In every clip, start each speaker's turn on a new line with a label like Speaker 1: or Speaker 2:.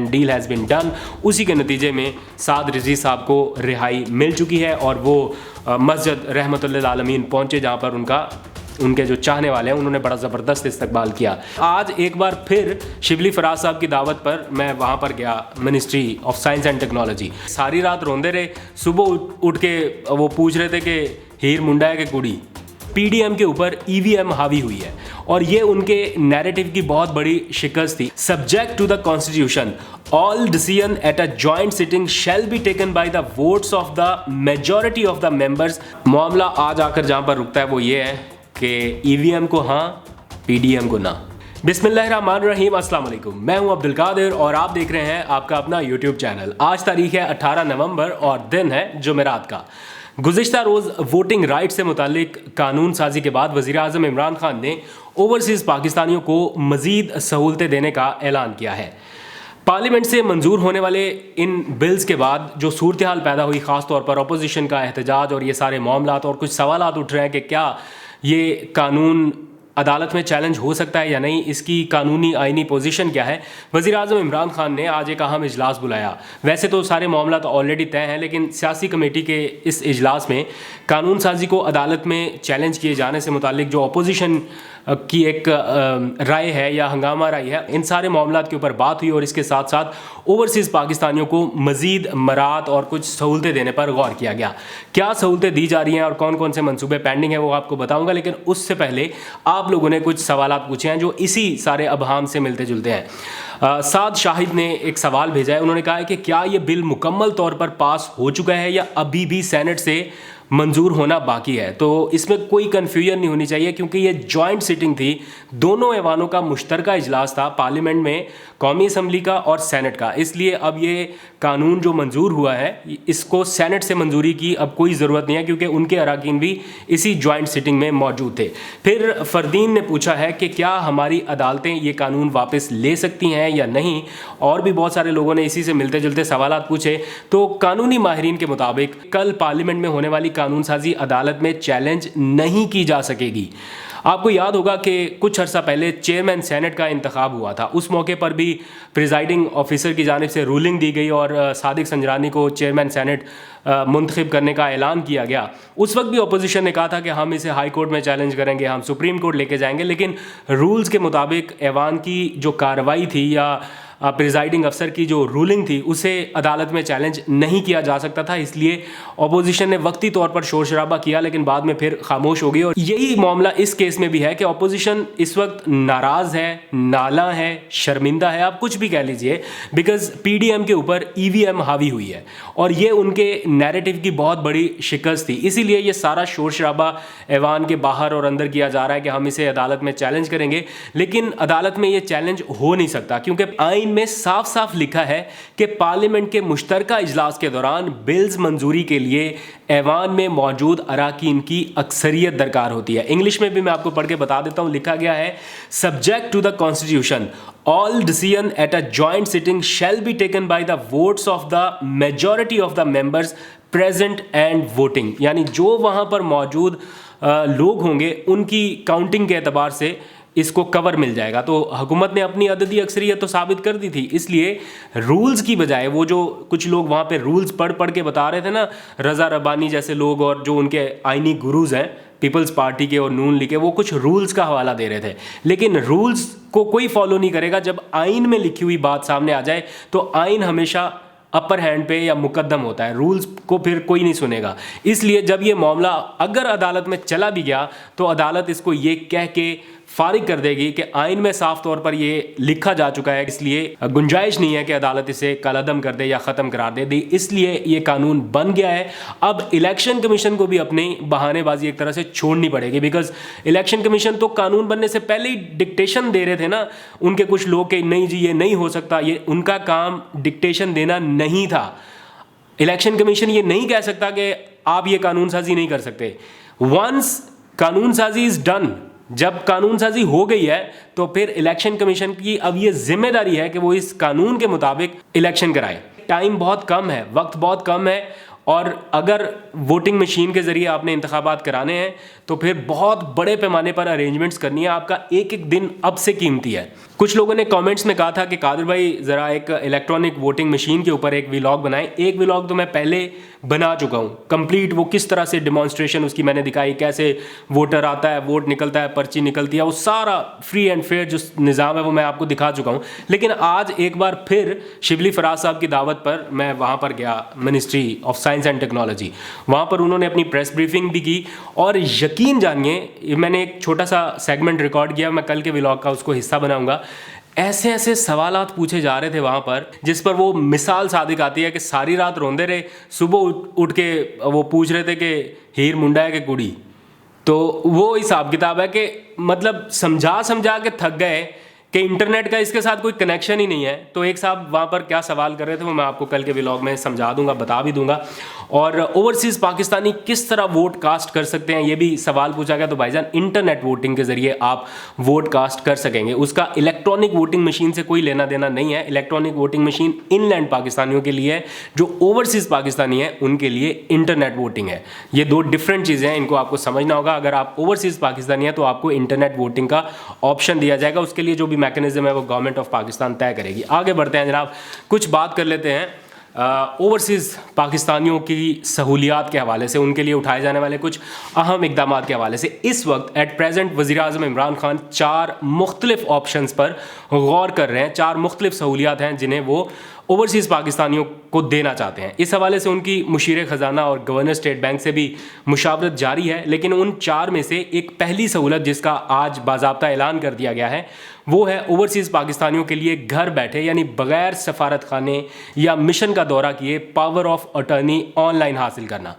Speaker 1: And deal has been done. उसी के नतीजे में साद रिजवी साहब को रिहाई मिल चुकी है और वो मस्जिद रहमतुल्लिल आलमीन पहुँचे, जहाँ पर उनके जो चाहने वाले हैं उन्होंने बड़ा ज़बरदस्त इस्तकबाल किया। आज एक बार फिर शिबली फराज साहब की दावत पर मैं वहाँ पर गया, ministry of science and technology. सारी रात रोंदे रहे, सुबह उठ के वो पूछ रहे थे कि हीर मुंडा है कि कुड़ी। पीडीएम के ऊपर ईवीएम हावी हुई है और ये उनके नैरेटिव की बहुत बड़ी शिकस्त थी। Subject to the constitution, all decision at a joint sitting shall be taken by the votes of the majority of the members. मामला आज आकर जहां पर रुकता है वो ये है कि ईवीएम को हाँ, पीडीएम को ना। बिस्मिल्लाहिर्रहमानिर्रहीम, अस्सलाम वालेकुम। मैं हूं अब्दुल कादिर और आप देख रहे हैं आपका अपना यूट्यूब चैनल। आज तारीख है 18 नवंबर और दिन है जुमेरात का। गुज़िश्ता रोज़ वोटिंग राइट से मुतालिक कानून साजी के बाद वज़ीर आज़म इमरान खान ने ओवरसीज़ पाकिस्तानियों को मज़ीद सहूलतें देने का ऐलान किया है। पार्लियामेंट से मंजूर होने वाले इन बिल्स के बाद जो सूरत हाल पैदा हुई, ख़ास तौर पर अपोजिशन का एहतजाज और ये सारे मामलात और कुछ सवालात उठ रहे हैं कि क्या ये कानून अदालत में चैलेंज हो सकता है या नहीं, इसकी कानूनी आइनी पोजीशन क्या है। वज़ीर आज़म इमरान खान ने आज एक अहम इजलास बुलाया। वैसे तो सारे मामला तो ऑलरेडी तय हैं, लेकिन सियासी कमेटी के इस इजलास में कानून साजी को अदालत में चैलेंज किए जाने से मुतालिक जो अपोजिशन की एक राय है या हंगामा राय है, इन सारे मामलात के ऊपर बात हुई और इसके साथ साथ ओवरसीज़ पाकिस्तानियों को मज़ीद मरात और कुछ सहूलतें देने पर गौर किया गया। क्या सहूलतें दी जा रही हैं और कौन कौन से मंसूबे पेंडिंग हैं वो आपको बताऊंगा, लेकिन उससे पहले आप लोगों ने कुछ सवालात पूछे हैं जो इसी सारे अबहाम से मिलते जुलते हैं। साद शाहिद ने एक सवाल भेजा है। उन्होंने कहा है कि क्या ये बिल मुकम्मल तौर पर पास हो चुका है या अभी भी सेनेट से मंजूर होना बाकी है। तो इसमें कोई कन्फ्यूजन नहीं होनी चाहिए क्योंकि ये जॉइंट सिटिंग थी, दोनों ऐवानों का मुश्तरका इजलास था, पार्लियामेंट में कौमी असम्बली का और सेनेट का। इसलिए अब ये कानून जो मंजूर हुआ है इसको सेनेट से मंजूरी की अब कोई ज़रूरत नहीं है क्योंकि उनके अराकीन भी इसी जॉइंट सिटिंग में मौजूद थे। फिर फरदीन ने पूछा है कि क्या हमारी अदालतें ये कानून वापस ले सकती हैं या नहीं, और भी बहुत सारे लोगों ने इसी से मिलते जुलते सवालात पूछे। तो कानूनी माहिरीन के मुताबिक कल पार्लियामेंट में होने वाली कानून साजी अदालत में चैलेंज नहीं की जा सकेगी। आपको याद होगा कि कुछ अर्सा पहले चेयरमैन सेनेट का इंतखाब हुआ था, उस मौके पर भी प्रिजाइडिंग ऑफिसर की जानिब से रूलिंग दी गई और सादिक संजरानी को चेयरमैन सेनेट मुंतखब करने का ऐलान किया गया। उस वक्त भी अपोजिशन ने कहा था कि हम इसे हाई कोर्ट में चैलेंज करेंगे, हम सुप्रीम कोर्ट लेके जाएंगे, लेकिन रूल्स के मुताबिक ऐवान की जो कार्रवाई थी या प्रिजाइडिंग अफसर की जो रूलिंग थी उसे अदालत में चैलेंज नहीं किया जा सकता था। इसलिए अपोजिशन ने वक्ती तौर पर शोर शराबा किया लेकिन बाद में फिर खामोश हो गई। और यही मामला इस केस में भी है कि अपोजिशन इस वक्त नाराज़ है, नाला है, शर्मिंदा है, आप कुछ भी कह लीजिए, बिकॉज पीडीएम के ऊपर ईवीएम हावी हुई है और ये उनके नैरेटिव की बहुत बड़ी शिकस्त थी। इसीलिए ये सारा शोर शराबा ऐवान के बाहर और अंदर किया जा रहा है कि हम इसे अदालत में चैलेंज करेंगे, लेकिन अदालत में ये चैलेंज हो नहीं सकता क्योंकि आइन में साफ साफ लिखा है कि पार्लियामेंट के मुश्तरका इजलास के दौरान बिल्स मंजूरी के लिए ऐवान में मौजूद अराकीन की अक्सरियत दरकार होती है। इंग्लिश में भी मैं आपको पढ़ के बता देता हूं, लिखा गया है subject to the constitution, all decision at a joint sitting shall be taken by the votes of the majority of the members present and voting. यानी जो वहां पर मौजूद लोग होंगे उनकी काउंटिंग के एतबार से इसको कवर मिल जाएगा। तो हुकूमत ने अपनी अददी अक्सरियत तो साबित कर दी थी, इसलिए रूल्स की बजाय वो जो कुछ लोग वहाँ पे रूल्स पढ़ पढ़ के बता रहे थे ना, रज़ा रब्बानी जैसे लोग और जो उनके आइनी गुरुज हैं पीपल्स पार्टी के और नून लीग के, वो कुछ रूल्स का हवाला दे रहे थे, लेकिन रूल्स को कोई फॉलो नहीं करेगा। जब आइन में लिखी हुई बात सामने आ जाए तो आइन हमेशा अपर हैंड पे या मुकद्दम होता है, रूल्स को फिर कोई नहीं सुनेगा। इसलिए जब ये मामला अगर अदालत में चला भी गया तो अदालत इसको ये कह के फारिग कर देगी कि आइन में साफ तौर पर ये लिखा जा चुका है, इसलिए गुंजाइश नहीं है कि अदालत इसे कलअदम कर दे या ख़त्म करार दे। इसलिए ये कानून बन गया है। अब इलेक्शन कमीशन को भी अपनी बहानेबाजी एक तरह से छोड़नी पड़ेगी, बिकॉज इलेक्शन कमीशन तो कानून बनने से पहले ही डिक्टेशन दे रहे थे ना उनके कुछ लोग कि नहीं जी ये नहीं हो सकता। ये उनका काम डिक्टेशन देना नहीं था। इलेक्शन कमीशन ये नहीं कह सकता कि आप ये कानून साजी नहीं कर सकते। वंस कानून साजी इज डन, जब कानून साजी हो गई है तो फिर इलेक्शन कमीशन की अब ये जिम्मेदारी है कि वो इस कानून के मुताबिक इलेक्शन कराए। टाइम बहुत कम है, वक्त बहुत कम है और अगर वोटिंग मशीन के ज़रिए आपने इंतखाबात कराने हैं तो फिर बहुत बड़े पैमाने पर अरेंजमेंट्स करनी है। आपका एक एक दिन अब से कीमती है। कुछ लोगों ने कमेंट्स में कहा था कि कादिर भाई ज़रा एक इलेक्ट्रॉनिक वोटिंग मशीन के ऊपर एक व्लॉग बनाएं। एक व्लॉग तो मैं पहले बना चुका हूँ कंप्लीट, वो किस तरह से डिमॉन्स्ट्रेशन उसकी मैंने दिखाई, कैसे वोटर आता है, वोट निकलता है, पर्ची निकलती है, वो सारा फ्री एंड फेयर जो निज़ाम है वो मैं आपको दिखा चुका हूँ। लेकिन आज एक बार फिर शिबली फराज साहब की दावत पर मैं वहाँ पर गया, ministry of science and technology. वहाँ पर उन्होंने अपनी प्रेस ब्रीफिंग भी की और यकीन जानिए मैंने एक छोटा सा सेगमेंट रिकॉर्ड किया, मैं कल के व्लॉग का उसको हिस्सा बनाऊंगा। ऐसे ऐसे सवालात पूछे जा रहे थे वहाँ पर जिस पर वो मिसाल सादिक आती है कि सारी रात रोंदे रहे, सुबह उठ के वो पूछ रहे थे कि हीर मुंडा है कि कुड़ी। तो वो हिसाब किताब है कि मतलब समझा समझा के थक गए कि इंटरनेट का इसके साथ कोई कनेक्शन ही नहीं है। तो एक साहब वहाँ पर क्या सवाल कर रहे थे वो मैं आपको कल के व्लॉग में समझा दूंगा, बता भी दूंगा। और ओवरसीज़ पाकिस्तानी किस तरह वोट कास्ट कर सकते हैं ये भी सवाल पूछा गया। तो भाईजान इंटरनेट वोटिंग के ज़रिए आप वोट कास्ट कर सकेंगे, उसका इलेक्ट्रॉनिक वोटिंग मशीन से कोई लेना देना नहीं है। इलेक्ट्रॉनिक वोटिंग मशीन इनलैंड पाकिस्तानियों के लिए है, जो ओवरसीज़ पाकिस्तानी है उनके लिए इंटरनेट वोटिंग है। ये दो डिफरेंट चीज़ें हैं, इनको आपको समझना होगा। अगर आप ओवरसीज़ पाकिस्तानी है तो आपको इंटरनेट वोटिंग का ऑप्शन दिया जाएगा, उसके लिए जो भी मैकेनिज्म है वो गवर्नमेंट ऑफ पाकिस्तान तय करेगी। आगे बढ़ते हैं जनाब, कुछ बात कर लेते हैं ओवरसीज़ पाकिस्तानियों की सहूलियात के हवाले से, उनके लिए उठाए जाने वाले कुछ अहम इकदाम के हवाले से। इस वक्त एट प्रेजेंट वज़ीर-ए-आज़म इमरान खान 4 मुख्तलिफ ऑप्शंस पर गौर कर रहे हैं। 4 मुख्तलिफ सहूलियात हैं जिन्हें वो ओवरसीज़ पाकिस्तानियों को देना चाहते हैं। इस हवाले से उनकी मुशीर ख़जाना और गवर्नर स्टेट बैंक से भी मुशावरत जारी है। लेकिन उन 4 में से एक पहली सहूलत जिसका आज बाज़ाब्ता ऐलान कर दिया गया है वो है ओवरसीज़ पाकिस्तानियों के लिए घर बैठे यानी बग़ैर सफारत खाने या मिशन का दौरा किए पावर ऑफ अटर्नी ऑनलाइन हासिल करना।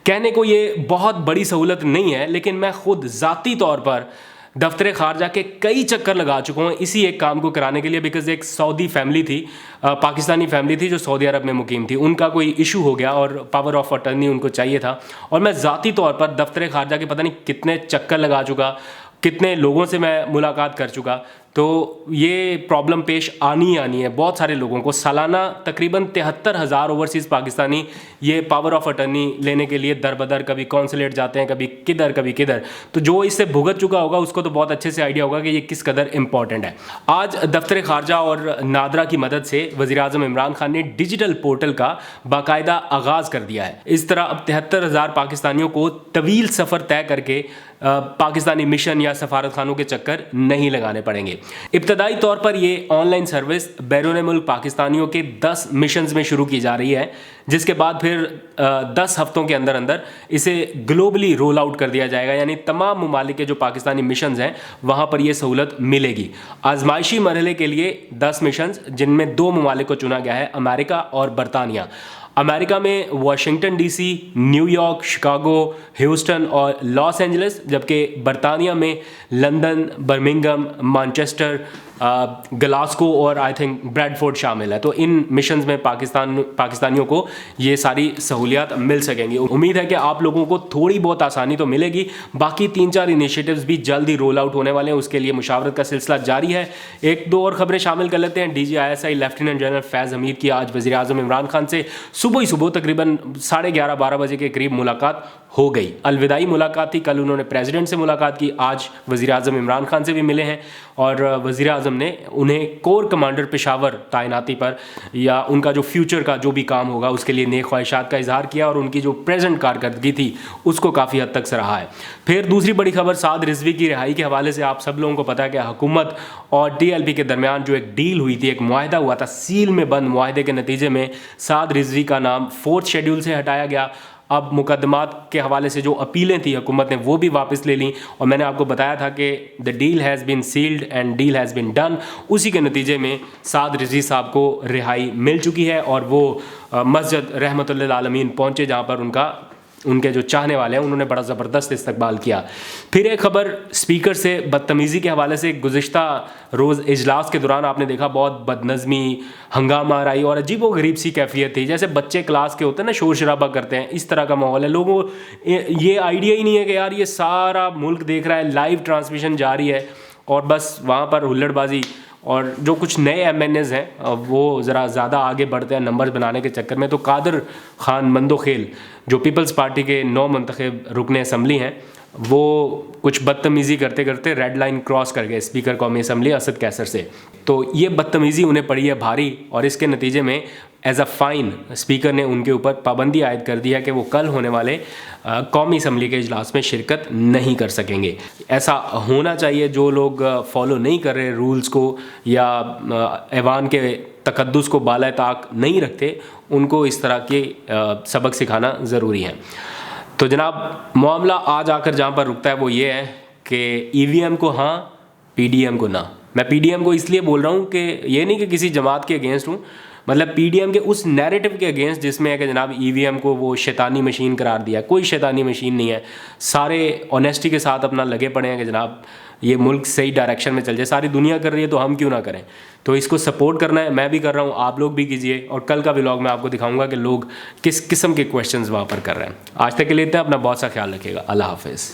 Speaker 1: कहने को ये बहुत बड़ी सहूलत नहीं है, लेकिन मैं खुद ज़ाती तौर पर दफ्तर खारजा के कई चक्कर लगा चुका हूँ इसी एक काम को कराने के लिए। बिकॉज एक सऊदी फैमिली थी, पाकिस्तानी फैमिली थी जो सऊदी अरब में मुकीम थी, उनका कोई इशू हो गया और पावर ऑफ अटर्नी उनको चाहिए था। और मैं ज़ाती तौर पर दफ्तर खारजा के पता नहीं कितने चक्कर लगा चुका, कितने लोगों से मैं मुलाकात कर चुका। तो ये प्रॉब्लम पेश आनी है बहुत सारे लोगों को। सालाना तकरीबन 73,000 ओवरसीज़ पाकिस्तानी ये पावर ऑफ अटर्नी लेने के लिए दर बदर कभी कौंसलेट जाते हैं, कभी किधर। तो जो इससे भुगत चुका होगा उसको तो बहुत अच्छे से आइडिया होगा कि ये किस कदर इंपॉर्टेंट है। आज दफ्तर खारजा और नादरा की मदद से वज़ीर-ए-आज़म इमरान खान ने डिजिटल पोर्टल का बाकायदा आगाज़ कर दिया है। इस तरह अब 73,000 पाकिस्तानियों को तवील सफ़र तय करके पाकिस्तानी मिशन या सफारत खानों के चक्कर नहीं लगाने पड़ेंगे। इब्तदाई तौर पर ये ऑनलाइन सर्विस बैरून मुल्क पाकिस्तानियों के 10 मिशंस में शुरू की जा रही है, जिसके बाद फिर 10 हफ्तों के अंदर अंदर इसे ग्लोबली रोल आउट कर दिया जाएगा। यानी तमाम ममालिक के जो पाकिस्तानी मिशंस हैं वहाँ पर यह सहूलत मिलेगी। आजमाइशी मरहले के लिए 10 मिशंस, जिनमें 2 ममालिक को चुना गया है, अमेरिका और बरतानिया। अमेरिका में Washington DC, New York, Chicago, Houston और लॉस एंजलिस, जबकि बरतानिया में लंदन, बर्मिंघम, मैनचेस्टर, ग्लासगो और आई थिंक ब्रैडफोर्ड शामिल है। तो इन मिशंस में पाकिस्तानियों को ये सारी सहूलियात मिल सकेंगी। उम्मीद है कि आप लोगों को थोड़ी बहुत आसानी तो मिलेगी। बाकी 3-4 इनिशिएटिव्स भी जल्द ही रोल आउट होने वाले हैं, उसके लिए मुशावरत का सिलसिला जारी है। 1-2 और खबरें शामिल कर लेते हैं। DGISI लेफ्टिनेंट जनरल फैज़ हमीद की आज वज़ीर-ए-आज़म इमरान खान से सुबह तकरीबन 11:30-12 बजे के करीब मुलाकात हो गई। अलविदाई मुलाकात थी, कल उन्होंने प्रेसिडेंट से मुलाकात की, आज वज़ीर-ए-आज़म इमरान खान से भी मिले हैं और वज़ीर-ए-आज़म ने उन्हें कोर कमांडर पेशावर तैनाती पर या उनका जो फ्यूचर का जो भी काम होगा उसके लिए नेक ख्वाहिशात का इजहार किया और उनकी जो प्रेजेंट कारकर्दगी थी उसको काफ़ी हद तक सराहा है। फिर दूसरी बड़ी खबर साद रिजवी की रिहाई के हवाले से। आप सब लोगों को पता है कि हुकूमत और TLP के दरमियान जो एक डील हुई थी, एक मुआहदा हुआ था, सील में बंद मुआहदे के नतीजे में साद रिजवी का नाम 4th शेड्यूल से हटाया गया। अब मुकदमात के हवाले से जो अपीलें थी हुकूमत ने वो भी वापस ले ली और मैंने आपको बताया था कि the deal has been sealed and deal has been done. उसी के नतीजे में साद रिजवी साहब को रिहाई मिल चुकी है और वो मस्जिद रहमतुल्लिल आलमीन पहुँचे, जहाँ पर उनके जो चाहने वाले हैं उन्होंने बड़ा ज़बरदस्त इस्तकबाल किया। फिर एक खबर स्पीकर से बदतमीज़ी के हवाले से। गुज़िश्ता रोज़ इजलास के दौरान आपने देखा बहुत बदनज़मी, हंगामा आई और अजीब व गरीब सी कैफियत थी। जैसे बच्चे क्लास के होते हैं ना, शोर शराबा करते हैं, इस तरह का माहौल है। लोगों ये आइडिया ही नहीं है कि यार ये सारा मुल्क देख रहा है, लाइव ट्रांसमिशन जारी है और बस वहाँ पर हुल्लड़बाजी और जो कुछ नए MNAs हैं वो ज़रा ज़्यादा आगे बढ़ते हैं नंबर्स बनाने के चक्कर में। तो कादर खान मंदोखेल जो पीपल्स पार्टी के नौ मंतखब रुकने असम्बली हैं, वो कुछ बदतमीज़ी करते करते रेड लाइन क्रॉस कर गए स्पीकर कौमी असम्बली असद कैसर से। तो ये बदतमीज़ी उन्हें पड़ी है भारी, और इसके नतीजे में एज अ फ़ाइन स्पीकर ने उनके ऊपर पाबंदी आयद कर दी है कि वो कल होने वाले कौमी असम्बली के इजलास में शिरकत नहीं कर सकेंगे। ऐसा होना चाहिए। जो लोग फॉलो नहीं कर रहे रूल्स को या ऐवान के तकद्दुस को बाला ताक नहीं रखते, उनको इस तरह के सबक सिखाना ज़रूरी है। तो जनाब मामला आज आकर जहाँ पर रुकता है वो ये है कि EVM को हाँ, PDM को ना। मैं PDM को इसलिए बोल रहा हूँ कि ये नहीं कि किसी जमात के अगेंस्ट हूँ, मतलब PDM के उस नैरेटिव के अगेंस्ट जिसमें है कि जनाब EVM को वो शैतानी मशीन करार दिया। कोई शैतानी मशीन नहीं है। सारे ऑनेस्टी के साथ अपना लगे पड़े हैं कि जनाब ये मुल्क सही डायरेक्शन में चल जाए। सारी दुनिया कर रही है तो हम क्यों ना करें। तो इसको सपोर्ट करना है, मैं भी कर रहा हूँ, आप लोग भी कीजिए। और कल का व्लॉग मैं आपको दिखाऊंगा कि लोग किस किस्म के क्वेश्चंस वहाँ पर कर रहे हैं। आज तक के लिए इतना, अपना बहुत सा ख्याल रखिएगा। अल्लाह हाफिज़।